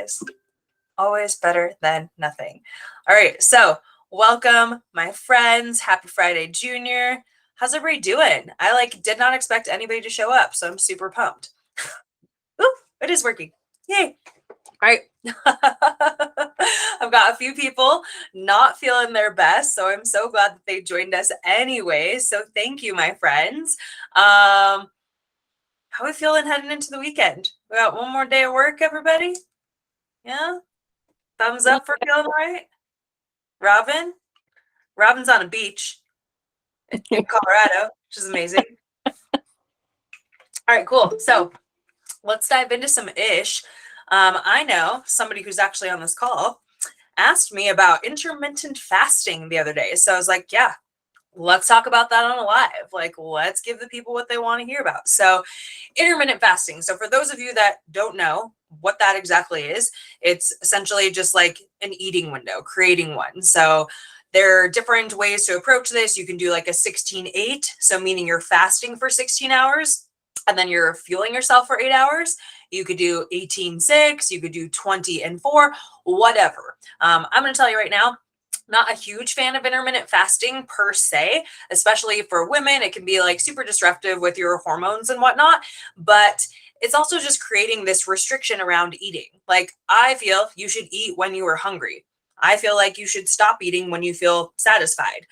always. Always better than nothing. All right, so welcome, my friends. Happy Friday, Junior. How's everybody doing? I did not expect anybody to show up, so I'm super pumped. Ooh, it is working. Yay. All right. I've got a few people not feeling their best, so I'm so glad that they joined us anyway. So thank you, my friends. How are we feeling heading into the weekend? We got one more day of work, everybody? Yeah? Thumbs up for feeling all right? Robin? Robin's on a beach in Colorado, which is amazing. All right, cool. So let's dive into some ish. I know somebody who's actually on this call asked me about intermittent fasting the other day. So I was like, yeah, let's talk about that on a live. Let's give the people what they want to hear about. So intermittent fasting. So for those of you that don't know what that exactly is, it's essentially just like an eating window, creating one. So there are different ways to approach this. You can do like a 16-8, so meaning you're fasting for 16 hours and then you're fueling yourself for 8 hours. You could do 18-6, you could do 20-4, whatever. I'm going to tell you right now, not a huge fan of intermittent fasting per se, especially for women. It can be like super disruptive with your hormones and whatnot, but it's also just creating this restriction around eating. Like, I feel you should eat when you are hungry. I feel like you should stop eating when you feel satisfied.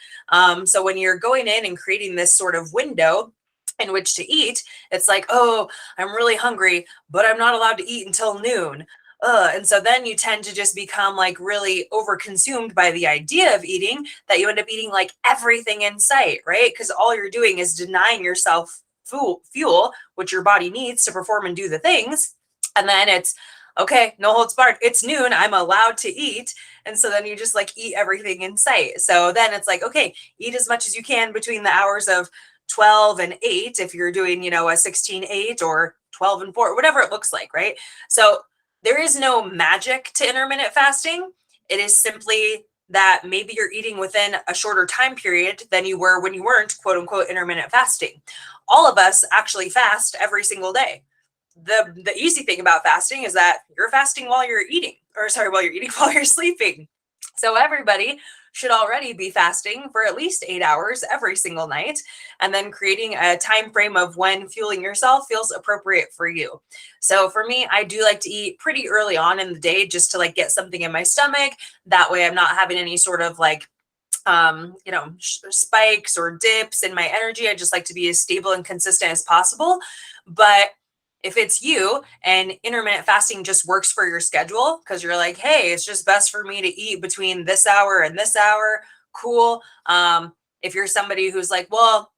So when you're going in and creating this sort of window in which to eat, it's like, oh, I'm really hungry, but I'm not allowed to eat until noon. And so then you tend to just become like really overconsumed by the idea of eating that you end up eating like everything in sight, right? Because all you're doing is denying yourself fuel, which your body needs to perform and do the things. And then it's, okay, no holds barred. It's noon. I'm allowed to eat. And so then you just like eat everything in sight. So then it's like, okay, eat as much as you can between the hours of 12 and 8 if you're doing, a 16-8 or 12-4, whatever it looks like, right? So there is no magic to intermittent fasting. It is simply that maybe you're eating within a shorter time period than you were when you weren't, quote unquote, intermittent fasting. All of us actually fast every single day. The easy thing about fasting is that you're fasting while you're eating, while you're sleeping. So everybody should already be fasting for at least 8 hours every single night, and then creating a time frame of when fueling yourself feels appropriate for you. So for me, I do like to eat pretty early on in the day just to like get something in my stomach. That way I'm not having any sort of like spikes or dips in my energy. I just like to be as stable and consistent as possible. But if it's you and intermittent fasting just works for your schedule because you're like, hey, it's just best for me to eat between this hour and this hour, cool. If you're somebody who's like, well,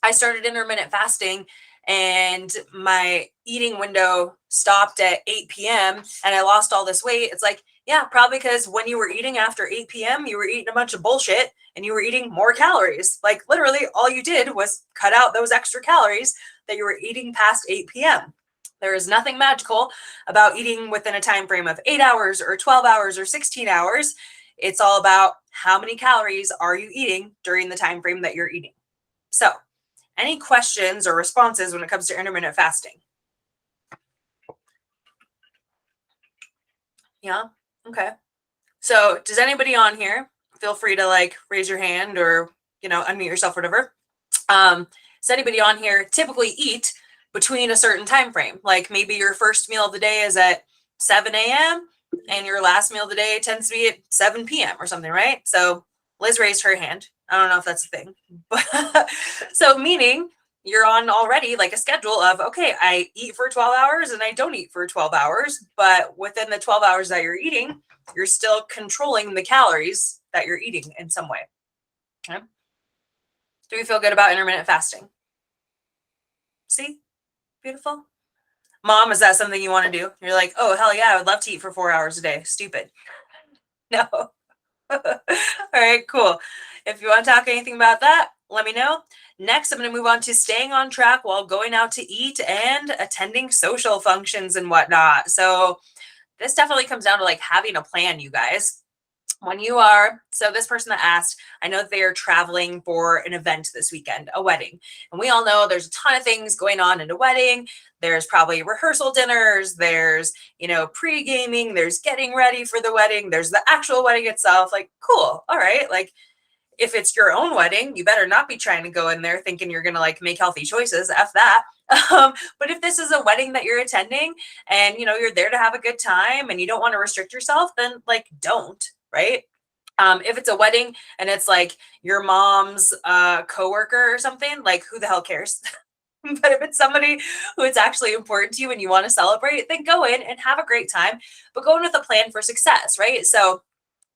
I started intermittent fasting and my eating window stopped at 8 p.m. and I lost all this weight, it's like, yeah, probably because when you were eating after 8 p.m., you were eating a bunch of bullshit and you were eating more calories. Like, literally, all you did was cut out those extra calories that you were eating past 8 p.m. There is nothing magical about eating within a time frame of 8 hours or 12 hours or 16 hours. It's all about how many calories are you eating during the time frame that you're eating. So, any questions or responses when it comes to intermittent fasting? Yeah? Okay. So does anybody on here, feel free to like raise your hand or, unmute yourself, whatever. Does anybody on here typically eat between a certain time frame? Like maybe your first meal of the day is at 7 a.m. and your last meal of the day tends to be at 7 p.m. or something, right? So Liz raised her hand. I don't know if that's a thing. But so meaning you're on already like a schedule of, okay, I eat for 12 hours and I don't eat for 12 hours, but within the 12 hours that you're eating, you're still controlling the calories that you're eating in some way. Okay. Do we feel good about intermittent fasting? See? Beautiful. Mom, is that something you want to do? You're like, oh, hell yeah, I would love to eat for 4 hours a day. Stupid. No. All right, cool. If you want to talk anything about that, let me know. Next, I'm going to move on to staying on track while going out to eat and attending social functions and whatnot. So this definitely comes down to like having a plan, you guys. when you are, so this person that asked, I know that they are traveling for an event this weekend, a wedding. And we all know there's a ton of things going on in a wedding. There's probably rehearsal dinners, there's, pre-gaming, there's getting ready for the wedding, there's the actual wedding itself. Like, cool. All right. Like, if it's your own wedding, you better not be trying to go in there thinking you're going to like make healthy choices. F that. But if this is a wedding that you're attending and, you're there to have a good time and you don't want to restrict yourself, then like, don't, right? If it's a wedding and it's like your mom's coworker or something, like who the hell cares? But if it's somebody who it's actually important to you and you want to celebrate, then go in and have a great time, but go in with a plan for success, right? So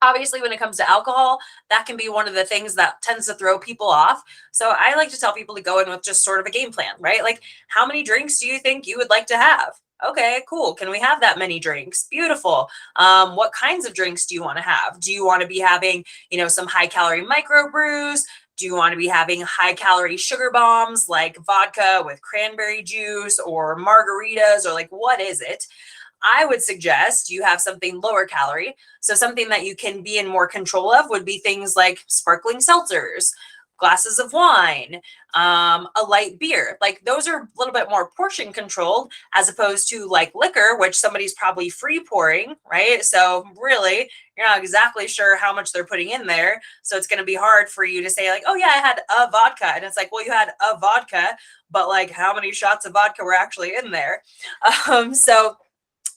obviously when it comes to alcohol, that can be one of the things that tends to throw people off. So I like to tell people to go in with just sort of a game plan, right? Like, how many drinks do you think you would like to have? Okay, cool. Can we have that many drinks? Beautiful. What kinds of drinks do you want to have? Do you want to be having, some high calorie microbrews? Do you want to be having high calorie sugar bombs like vodka with cranberry juice or margaritas, or like, what is it? I would suggest you have something lower calorie. So something that you can be in more control of would be things like sparkling seltzers, glasses of wine, a light beer. Like, those are a little bit more portion controlled as opposed to like liquor, which somebody's probably free pouring, right? So really, you're not exactly sure how much they're putting in there. So it's going to be hard for you to say like, oh yeah, I had a vodka. And it's like, well, you had a vodka, but like how many shots of vodka were actually in there? So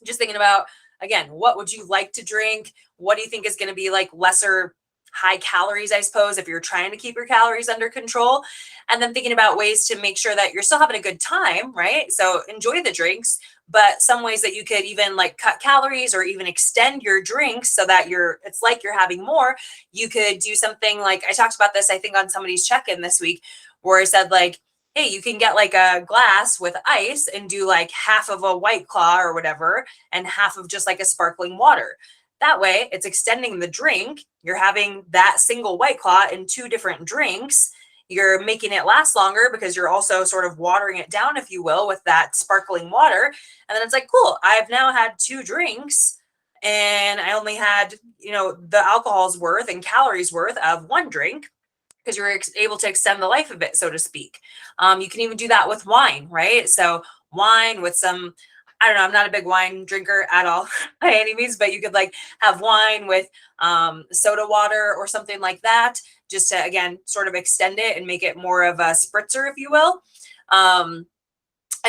just thinking about, again, what would you like to drink? What do you think is going to be like lesser high calories, I suppose, if you're trying to keep your calories under control? And then thinking about ways to make sure that you're still having a good time, right? So enjoy the drinks, but some ways that you could even like cut calories or even extend your drinks so that it's like you're having more. You could do something like, I talked about this, I think, on somebody's check-in this week, where I said like, hey, you can get like a glass with ice and do like half of a White Claw or whatever and half of just like a sparkling water. That way it's extending the drink. You're having that single White Claw in two different drinks. You're making it last longer because you're also sort of watering it down, if you will, with that sparkling water. And then it's like, cool, I've now had two drinks and I only had, the alcohol's worth and calories worth of one drink, because you're able to extend the life of it, so to speak. You can even do that with wine, right? So wine with some, I don't know, I'm not a big wine drinker at all by any means, but you could like have wine with soda water or something like that, just to, again, sort of extend it and make it more of a spritzer, if you will. And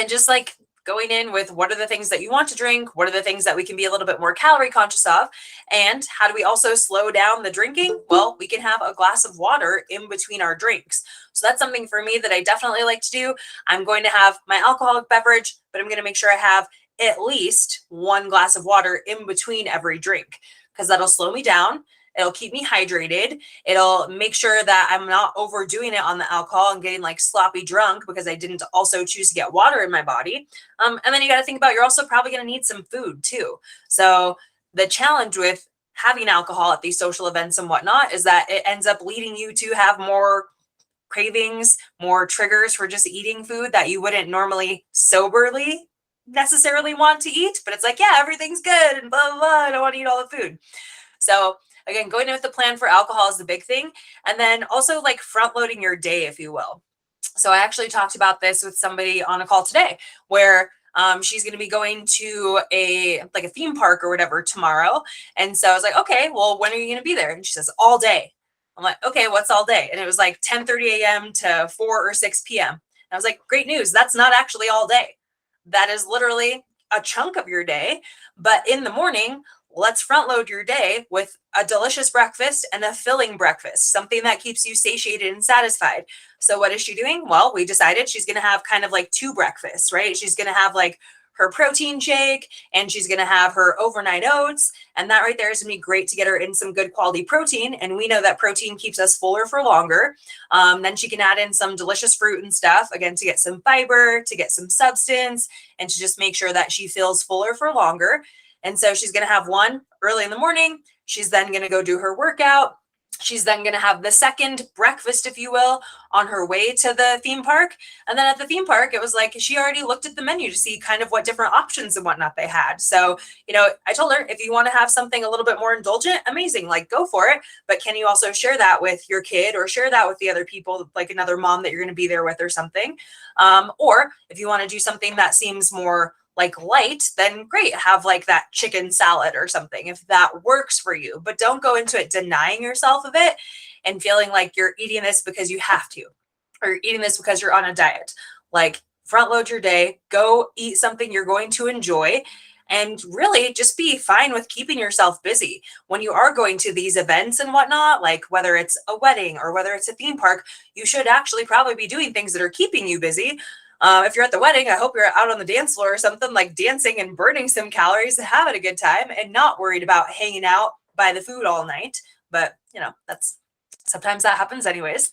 just like going in with what are the things that you want to drink, what are the things that we can be a little bit more calorie conscious of, and how do we also slow down the drinking? Well, we can have a glass of water in between our drinks. So that's something for me that I definitely like to do. I'm going to have my alcoholic beverage, but I'm going to make sure I have at least one glass of water in between every drink, because that'll slow me down. It'll keep me hydrated. It'll make sure that I'm not overdoing it on the alcohol and getting like sloppy drunk because I didn't also choose to get water in my body. And then you got to think about, you're also probably going to need some food too. So the challenge with having alcohol at these social events and whatnot is that it ends up leading you to have more cravings, more triggers for just eating food that you wouldn't normally soberly necessarily want to eat. But it's like, yeah, everything's good and blah, blah, blah. I don't want to eat all the food. So again, going in with the plan for alcohol is the big thing. And then also like front loading your day, if you will. So I actually talked about this with somebody on a call today, where she's going to be going to a theme park or whatever tomorrow. And so I was like, okay, well, when are you going to be there? And she says, all day. I'm like, okay, what's all day? And it was like 10:30 a.m. to 4 or 6 p.m. And I was like, great news. That's not actually all day. That is literally a chunk of your day. But in the morning, let's front load your day with a delicious breakfast and a filling breakfast, something that keeps you satiated and satisfied. So what is she doing? Well, we decided she's going to have kind of like two breakfasts, right? She's going to have like her protein shake and she's going to have her overnight oats. And that right there is going to be great to get her in some good quality protein. And we know that protein keeps us fuller for longer. Then she can add in some delicious fruit and stuff, again, to get some fiber, to get some substance, and to just make sure that she feels fuller for longer. And so she's going to have one early in the morning. She's then going to go do her workout. She's then going to have the second breakfast, if you will, on her way to the theme park. And then at the theme park, it was like she already looked at the menu to see kind of what different options and whatnot they had. So, I told her, if you want to have something a little bit more indulgent, amazing, like go for it. But can you also share that with your kid or share that with the other people, like another mom that you're going to be there with or something? Or if you want to do something that seems more like light, then great, have like that chicken salad or something if that works for you. But don't go into it denying yourself of it and feeling like you're eating this because you have to, or you're eating this because you're on a diet. Like, front load your day, go eat something you're going to enjoy, and really just be fine with keeping yourself busy. When you are going to these events and whatnot, like whether it's a wedding or whether it's a theme park, you should actually probably be doing things that are keeping you busy. If you're at the wedding, I hope you're out on the dance floor or something, like dancing and burning some calories and having a good time and not worried about hanging out by the food all night. But, that's sometimes that happens anyways.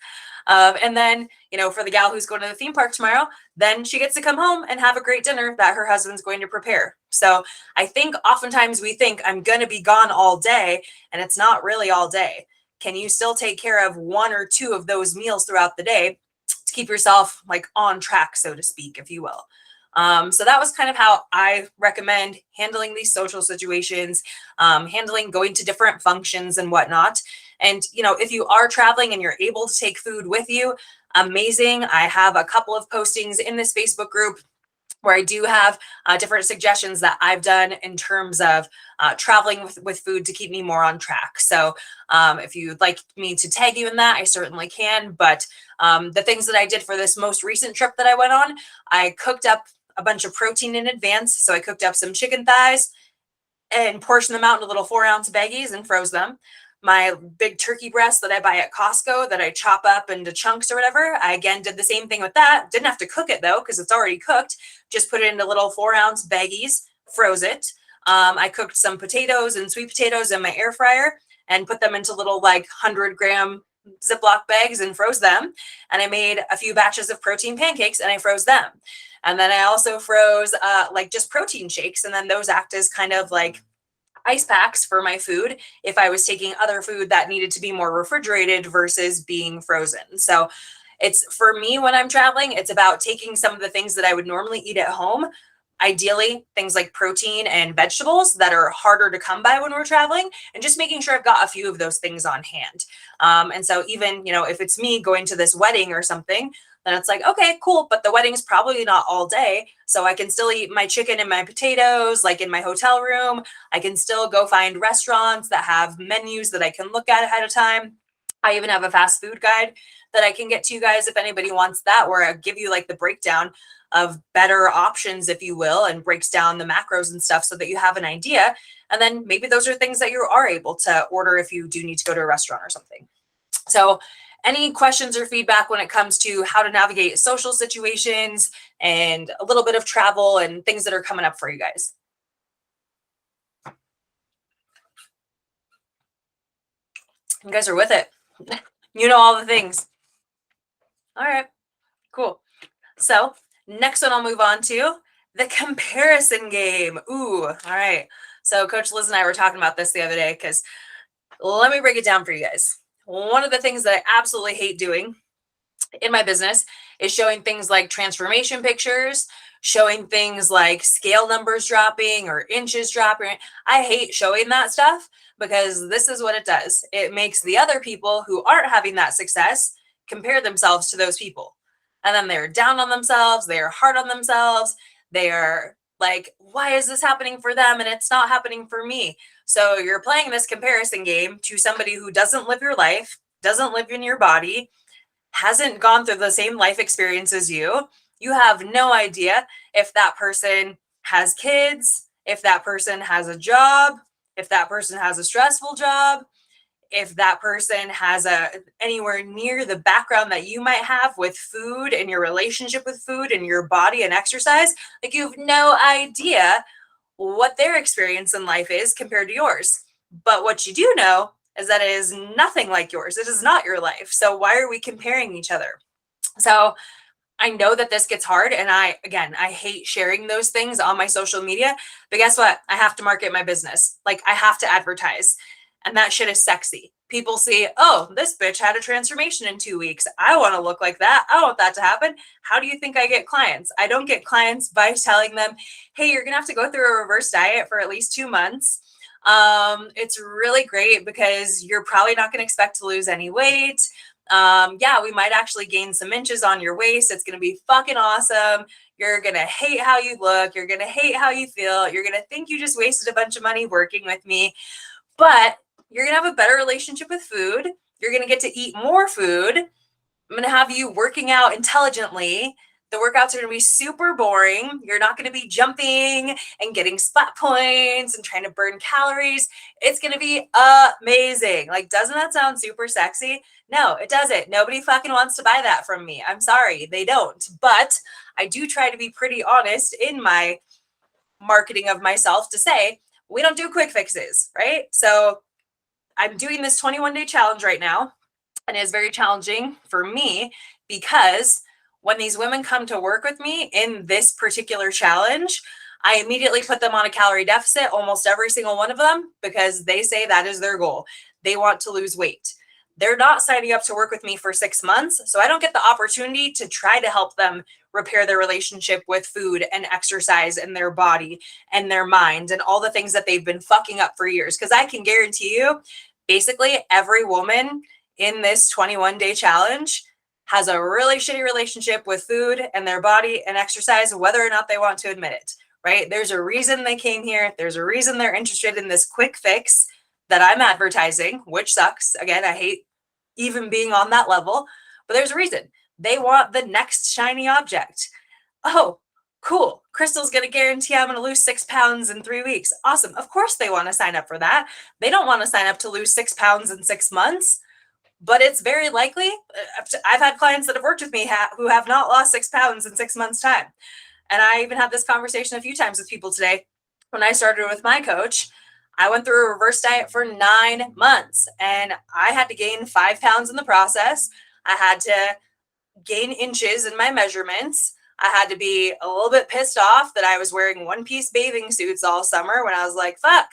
And then, for the gal who's going to the theme park tomorrow, then she gets to come home and have a great dinner that her husband's going to prepare. So I think oftentimes we think I'm going to be gone all day, and it's not really all day. Can you still take care of one or two of those meals throughout the day to keep yourself like on track, so to speak, if you will? So that was kind of how I recommend handling these social situations, handling going to different functions and whatnot. And, if you are traveling and you're able to take food with you, amazing. I have a couple of postings in this Facebook group where I do have different suggestions that I've done in terms of traveling with food to keep me more on track. So if you'd like me to tag you in that, I certainly can. But the things that I did for this most recent trip that I went on, I cooked up a bunch of protein in advance. So I cooked up some chicken thighs and portioned them out into little 4-ounce baggies and froze them. My big turkey breast that I buy at Costco that I chop up into chunks or whatever, I again did the same thing with that. Didn't have to cook it though, because it's already cooked. Just put it into little 4-ounce baggies, froze it. I cooked some potatoes and sweet potatoes in my air fryer and put them into little 100-gram Ziploc bags and froze them. And I made a few batches of protein pancakes and I froze them. And then I also froze just protein shakes. And then those act as kind of like ice packs for my food if I was taking other food that needed to be more refrigerated versus being frozen. So it's, for me, when I'm traveling, it's about taking some of the things that I would normally eat at home, ideally things like protein and vegetables that are harder to come by when we're traveling, and just making sure I've got a few of those things on hand. And so even, if it's me going to this wedding or something, then it's like, okay, cool, but the wedding's probably not all day. So I can still eat my chicken and my potatoes, like in my hotel room. I can still go find restaurants that have menus that I can look at ahead of time. I even have a fast food guide that I can get to you guys if anybody wants that, where I give you like the breakdown of better options, if you will, and breaks down the macros and stuff so that you have an idea. And then maybe those are things that you are able to order if you do need to go to a restaurant or something. So any questions or feedback when it comes to how to navigate social situations and a little bit of travel and things that are coming up for you guys? You guys are with it. You know all the things. All right, cool. So next one I'll move on to the comparison game. Ooh, all right. So Coach Liz and I were talking about this the other day, because let me break it down for you guys. One of the things that I absolutely hate doing in my business is showing things like transformation pictures, showing things like scale numbers dropping or inches dropping. I hate showing that stuff, because this is what it does. It makes the other people who aren't having that success compare themselves to those people. And then they're down on themselves, they're hard on themselves, they're like, why is this happening for them and it's not happening for me? So you're playing this comparison game to somebody who doesn't live your life, doesn't live in your body, hasn't gone through the same life experience as you. You have no idea if that person has kids, if that person has a job, if that person has a stressful job, if that person has anywhere near the background that you might have with food and your relationship with food and your body and exercise. Like, you have no idea what their experience in life is compared to yours. But what you do know is that it is nothing like yours. It is not your life. So why are we comparing each other? So I know that this gets hard. And I hate sharing those things on my social media. But guess what? I have to market my business. Like, I have to advertise. And that shit is sexy. People see, oh, this bitch had a transformation in 2 weeks. I want to look like that. I want that to happen. How do you think I get clients? I don't get clients by telling them, hey, you're going to have to go through a reverse diet for at least 2 months. It's really great because you're probably not going to expect to lose any weight. Yeah, we might actually gain some inches on your waist. It's going to be fucking awesome. You're going to hate how you look. You're going to hate how you feel. You're going to think you just wasted a bunch of money working with me. But you're going to have a better relationship with food. You're going to get to eat more food. I'm going to have you working out intelligently. The workouts are going to be super boring. You're not going to be jumping and getting splat points and trying to burn calories. It's going to be amazing. Like, doesn't that sound super sexy? No, it doesn't. Nobody fucking wants to buy that from me. I'm sorry, they don't. But I do try to be pretty honest in my marketing of myself to say, we don't do quick fixes, right? So I'm doing this 21-day challenge right now, and it's very challenging for me because when these women come to work with me in this particular challenge, I immediately put them on a calorie deficit, almost every single one of them, because they say that is their goal. They want to lose weight. They're not signing up to work with me for 6 months, so I don't get the opportunity to try to help them repair their relationship with food and exercise and their body and their mind and all the things that they've been fucking up for years. Because I can guarantee you, basically every woman in this 21-day challenge has a really shitty relationship with food and their body and exercise, whether or not they want to admit it, right? There's a reason they came here. There's a reason they're interested in this quick fix that I'm advertising, which sucks. Again, I hate even being on that level, but there's a reason. They want the next shiny object. Oh, cool. Crystal's going to guarantee I'm going to lose 6 pounds in 3 weeks. Awesome. Of course they want to sign up for that. They don't want to sign up to lose 6 pounds in 6 months. But it's very likely, I've had clients that have worked with me who have not lost 6 pounds in 6 months' time. And I even had this conversation a few times with people today. When I started with my coach, I went through a reverse diet for 9 months and I had to gain 5 pounds in the process. I had to gain inches in my measurements. I had to be a little bit pissed off that I was wearing one-piece bathing suits all summer when I was like, fuck,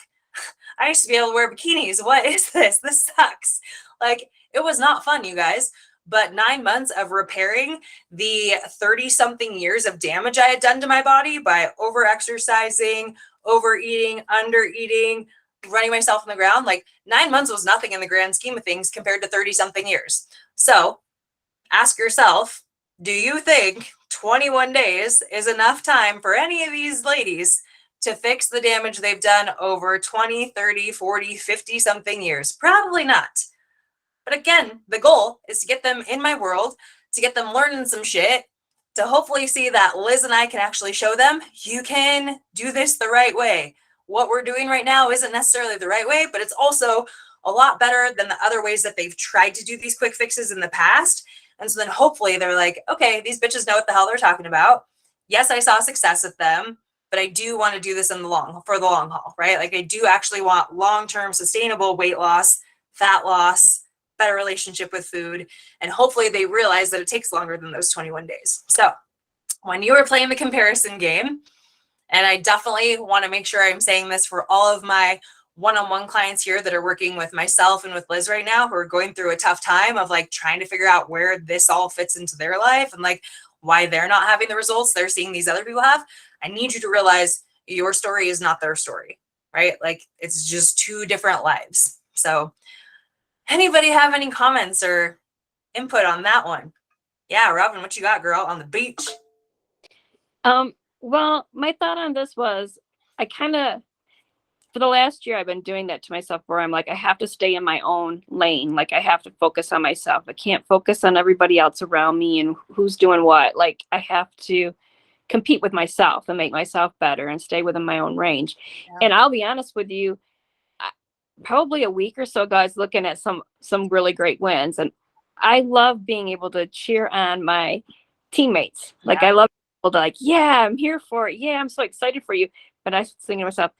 I used to be able to wear bikinis. What is this? This sucks. Like, it was not fun, you guys, but 9 months of repairing the 30-something years of damage I had done to my body by over-exercising, overeating, undereating, running myself on the ground. Like 9 months was nothing in the grand scheme of things compared to 30-something years. So ask yourself, do you think 21 days is enough time for any of these ladies to fix the damage they've done over 20, 30, 40, 50-something years? Probably not. But again, the goal is to get them in my world, to get them learning some shit, to hopefully see that Liz and I can actually show them you can do this the right way. What we're doing right now isn't necessarily the right way, but it's also a lot better than the other ways that they've tried to do these quick fixes in the past. And so then hopefully they're like, okay, these bitches know what the hell they're talking about. Yes, I saw success with them, but I do want to do this for the long haul, right? Like I do actually want long-term sustainable weight loss, fat loss, better relationship with food, and hopefully they realize that it takes longer than those 21 days. So when you are playing the comparison game, and I definitely want to make sure I'm saying this for all of my one-on-one clients here that are working with myself and with Liz right now, who are going through a tough time of like trying to figure out where this all fits into their life and like why they're not having the results they're seeing these other people have. I need you to realize your story is not their story, right? Like it's just 2 different lives. So anybody have any comments or input on that one? Yeah, Robin, what you got, girl, on the beach? Well, my thought on this was I kind of, for the last year, I've been doing that to myself where I'm like, I have to stay in my own lane. Like I have to focus on myself. I can't focus on everybody else around me and who's doing what. Like I have to compete with myself and make myself better and stay within my own range. Yeah. And I'll be honest with you, probably a week or so ago, I was looking at some really great wins. And I love being able to cheer on my teammates. Like I love people to like, yeah, I'm here for it. Yeah, I'm so excited for you. But I was thinking to myself,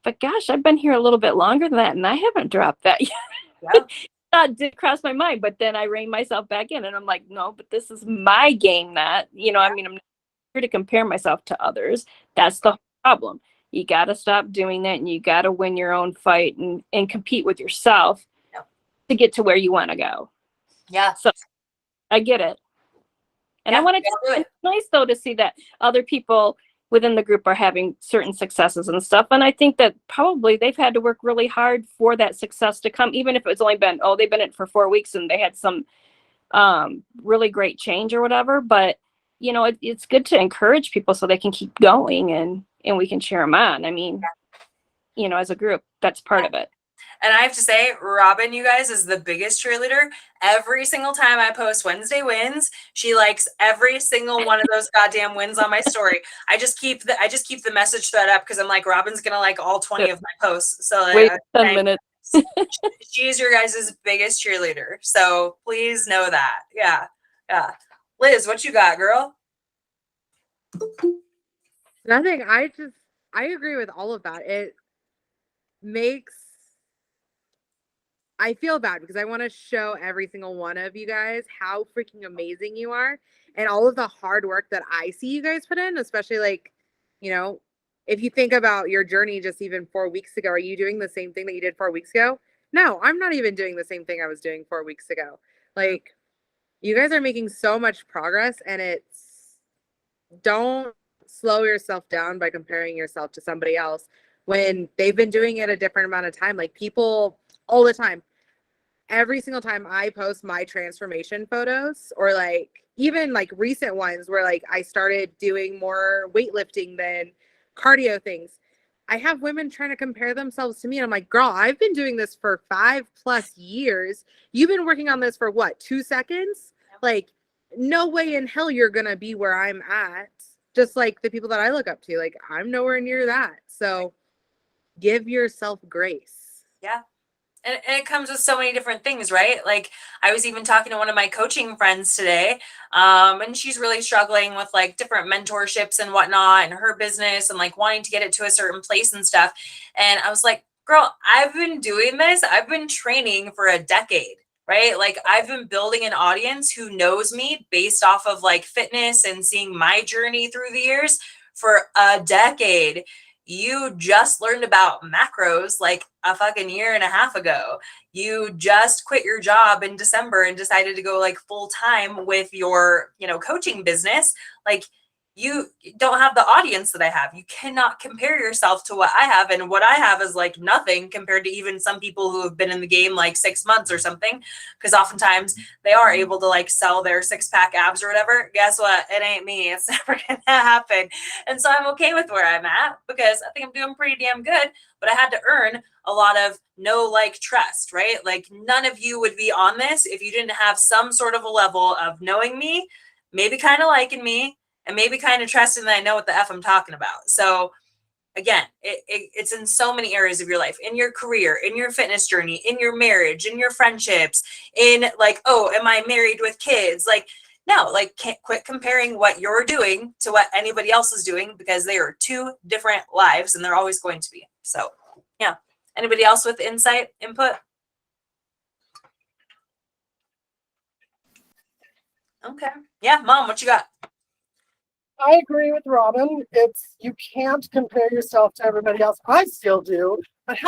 but gosh, I've been here a little bit longer than that and I haven't dropped that yet. Yeah. That did cross my mind, but then I reined myself back in and I'm like, no, but this is my game. That, I mean, I'm not here to compare myself to others. That's the problem. You got to stop doing that, and you got to win your own fight and compete with yourself to get to where you want to go. Yeah. So I get it. And I want to, it's nice though to see that other people within the group are having certain successes and stuff. And I think that probably they've had to work really hard for that success to come, even if it's only been, they've been in it for 4 weeks and they had some really great change or whatever. But, you know, it's good to encourage people so they can keep going and we can cheer them on. I mean, you know, as a group, that's part of it. And I have to say, Robin, you guys, is the biggest cheerleader. Every single time I post Wednesday wins, she likes every single one of those goddamn wins on my story. I just keep the message thread up because I'm like, Robin's gonna like all 20 of my posts. So wait 10 minutes. She's your guys' biggest cheerleader. So please know that. Yeah. Yeah. Liz, what you got, girl? Nothing. I agree with all of that. It makes, I feel bad because I want to show every single one of you guys how freaking amazing you are and all of the hard work that I see you guys put in, especially like, you know, if you think about your journey just even 4 weeks ago, are you doing the same thing that you did 4 weeks ago? No, I'm not even doing the same thing I was doing 4 weeks ago. Like, you guys are making so much progress, and don't slow yourself down by comparing yourself to somebody else when they've been doing it a different amount of time. Like, people all the time, every single time I post my transformation photos, or like even like recent ones where like I started doing more weightlifting than cardio things, I have women trying to compare themselves to me. And I'm like, girl, I've been doing this for 5+ years. You've been working on this for what, 2 seconds? Like, no way in hell you're going to be where I'm at. Just like the people that I look up to, like, I'm nowhere near that. So give yourself grace. Yeah. And it comes with so many different things, right? Like, I was even talking to one of my coaching friends today, and she's really struggling with like different mentorships and whatnot and her business and like wanting to get it to a certain place and stuff. And I was like, girl, I've been doing this. I've been training for a decade, right? Like, I've been building an audience who knows me based off of like fitness and seeing my journey through the years for a decade. You just learned about macros like a fucking year and a half ago. You just quit your job in December and decided to go like full time with your, you know, coaching business. Like, you don't have the audience that I have. You cannot compare yourself to what I have. And what I have is like nothing compared to even some people who have been in the game like 6 months or something. Because oftentimes they are able to like sell their 6-pack abs or whatever. Guess what? It ain't me. It's never going to happen. And so I'm okay with where I'm at because I think I'm doing pretty damn good. But I had to earn a lot of no like trust, right? Like, none of you would be on this if you didn't have some sort of a level of knowing me, maybe kind of liking me, and maybe kind of trusting that I know what the F I'm talking about. So again, it's in so many areas of your life, in your career, in your fitness journey, in your marriage, in your friendships, in like, oh, am I married with kids? Like, no, like, can't quit comparing what you're doing to what anybody else is doing, because they are 2 different lives and they're always going to be. So yeah. Anybody else with insight, input? Okay. Yeah, Mom, what you got? I agree with Robin. You can't compare yourself to everybody else. I still do, but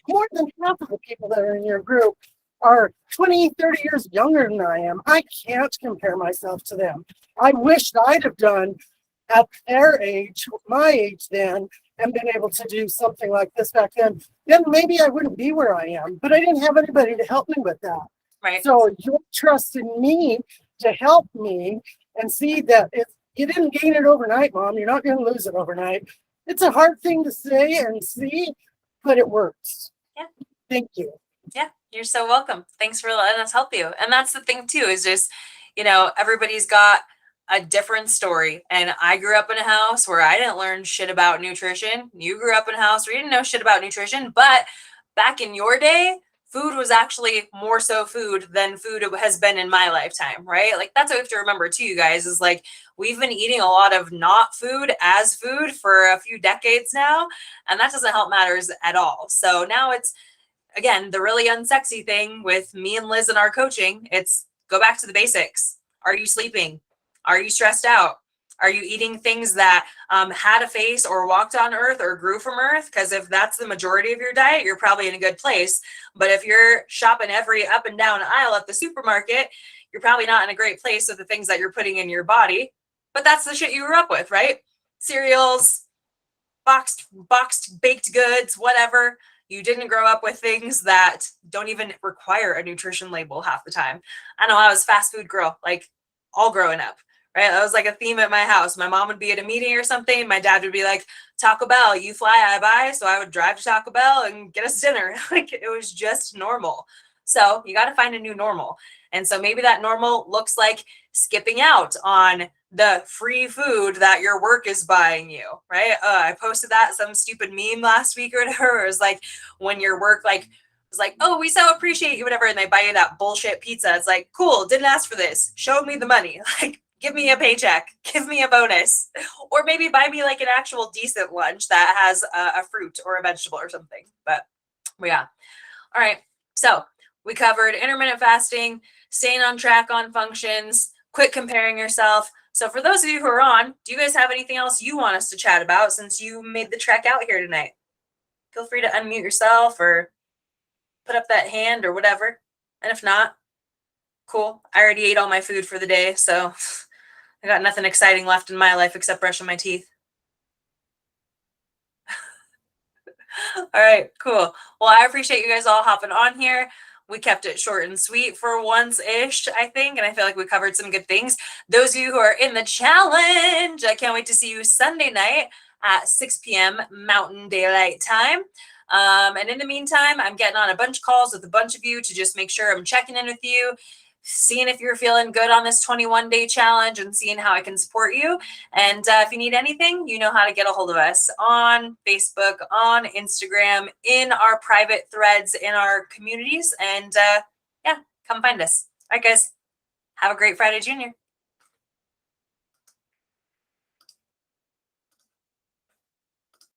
more than half of the people that are in your group are 20, 30 years younger than I am. I can't compare myself to them. I wish I'd have done at their age, my age then, and been able to do something like this back then. Then maybe I wouldn't be where I am, but I didn't have anybody to help me with that. Right. So your trust in me to help me and see that you didn't gain it overnight, Mom. You're not going to lose it overnight. It's a hard thing to say and see, but it works. Yeah. Thank you. Yeah, you're so welcome. Thanks for letting us help you. And that's the thing too, is just, you know, everybody's got a different story. And I grew up in a house where I didn't learn shit about nutrition. You grew up in a house where you didn't know shit about nutrition. But back in your day, food was actually more so food than food has been in my lifetime, right? Like, that's what we have to remember too, you guys, is like, we've been eating a lot of not food as food for a few decades now, and that doesn't help matters at all. So now it's, again, the really unsexy thing with me and Liz and our coaching, it's go back to the basics. Are you sleeping? Are you stressed out? Are you eating things that had a face or walked on earth or grew from earth? Because if that's the majority of your diet, you're probably in a good place. But if you're shopping every up and down aisle at the supermarket, you're probably not in a great place with the things that you're putting in your body. But that's the shit you grew up with, right? Cereals, boxed baked goods, whatever. You didn't grow up with things that don't even require a nutrition label half the time. I know I was a fast food girl, like all growing up, right? That was like a theme at my house. My mom would be at a meeting or something. My dad would be like, Taco Bell, you fly, I buy. So I would drive to Taco Bell and get us dinner. Like it was just normal. So you got to find a new normal. And so maybe that normal looks like skipping out on the free food that your work is buying you, right? I posted that some stupid meme last week or whatever. It was like when your work like was like, oh, we so appreciate you, whatever, and they buy you that bullshit pizza. It's like, cool, didn't ask for this. Show me the money. Like, give me a paycheck, give me a bonus, or maybe buy me like an actual decent lunch that has a fruit or a vegetable or something. But yeah, all right. So we covered intermittent fasting, staying on track on functions, quit comparing yourself. So for those of you who are on, do you guys have anything else you want us to chat about since you made the trek out here tonight? Feel free to unmute yourself or put up that hand or whatever. And if not, cool. I already ate all my food for the day, so I got nothing exciting left in my life except brushing my teeth. All right, cool. Well, I appreciate you guys all hopping on here. We kept it short and sweet for once-ish, I think, and I feel like we covered some good things. Those of you who are in the challenge, I can't wait to see you Sunday night at 6 p.m. Mountain Daylight Time. And in the meantime, I'm getting on a bunch of calls with a bunch of you to just make sure I'm checking in with you, seeing if you're feeling good on this 21-day challenge and seeing how I can support you. And if you need anything, you know how to get a hold of us on Facebook, on Instagram, in our private threads, in our communities. And yeah, come find us. All right, guys, have a great Friday, Junior.